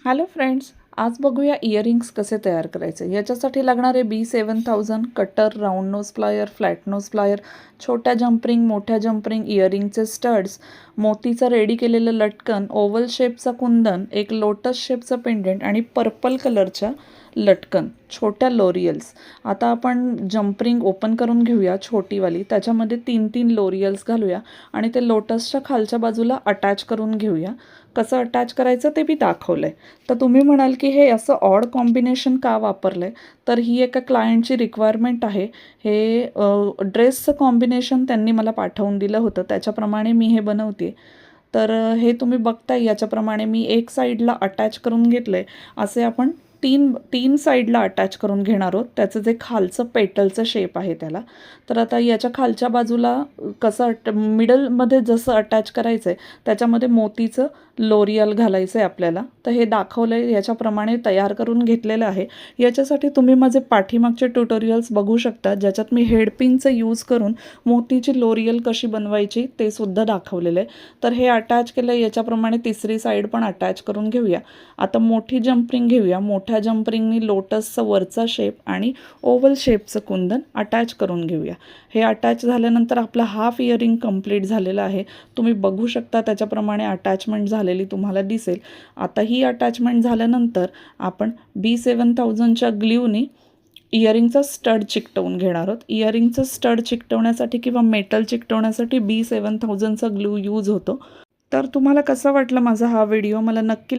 Hello friends, आज बघूया earrings कसे तयार करायचे. याच्यासाठी लागणारे B7000 cutter, round knows plier, flat knows plier, छोट्या जंपरिंग, मोठ्या जंपरिंग, इयरिंगचे स्टड्स, मोतीचं रेडी केलेलं लटकन, ओव्हल शेपचा कुंदन, एक लोटस शेपचं पेंडेंट आणि पर्पल कलरच्या लटकन, छोट्या लोरियल्स. आता आपण जंपरिंग ओपन करून घेऊया छोटीवाली. त्याच्यामध्ये 3-3 लोरियल्स घालूया आणि ते लोटसच्या खालच्या बाजूला अटॅच करून घेऊया. कसं अटॅच करायचं ते मी दाखवलं आहे. तर तुम्ही म्हणाल की हे असं ऑड कॉम्बिनेशन का वापरलं आहे, तर ही एका क्लायंटची रिक्वायरमेंट आहे. हे ड्रेसचं कॉम्बिनेशन त्यांनी मला पाठवून दिलं होतं, त्याच्याप्रमाणे मी हे बनवते. तर हे तुम्ही बघताय, याच्याप्रमाणे मी एक साईडला अटॅच करून घेतलं आहे. असे आपण तीन तीन साईडला अटॅच करून घेणार आहोत. त्याचं जे खालचं पेटलचं शेप आहे त्याला. तर आता याच्या खालच्या बाजूला कसं मिडलमध्ये जसं अटॅच करायचं आहे त्याच्यामध्ये मोतीचं लोरियल घालायचं आहे आपल्याला. तर हे दाखवलं आहे, याच्याप्रमाणे तयार करून घेतलेलं आहे. याच्यासाठी तुम्ही माझे पाठीमागचे ट्युटोरियल्स बघू शकता, ज्याच्यात मी हेडपिनचं यूज करून मोतीची लोरियल कशी बनवायची ते सुद्धा दाखवलेलं आहे. तर हे अटॅच केलं, याच्याप्रमाणे तिसरी साईड पण अटॅच करून घेऊया. आता मोठी जंपरिंग घेऊया. मोठ्या जंपरिंगनी लोटसचा वरचा शेप आणि ओव्हल शेपचं कुंदन अटॅच करून घेऊया. हे अटॅच झाल्यानंतर आपला हाफ इयरिंग कंप्लीट झालेला आहे. तुम्ही बघू शकता, त्याच्याप्रमाणे अटॅचमेंट झालेली तुम्हाला दिसेल. आता ही अटॅचमेंट झाल्यानंतर आपण B7000च्या ग्ल्यूनी इयरिंगचा स्टड चिकटवून घेणार आहोत. इयरिंगचं स्टड चिकटवण्यासाठी किंवा मेटल चिकटवण्यासाठी B7000चा ग्लू यूज होतो. तर तुम्हाला कसा वाटला माझा हा व्हिडिओ मला नक्की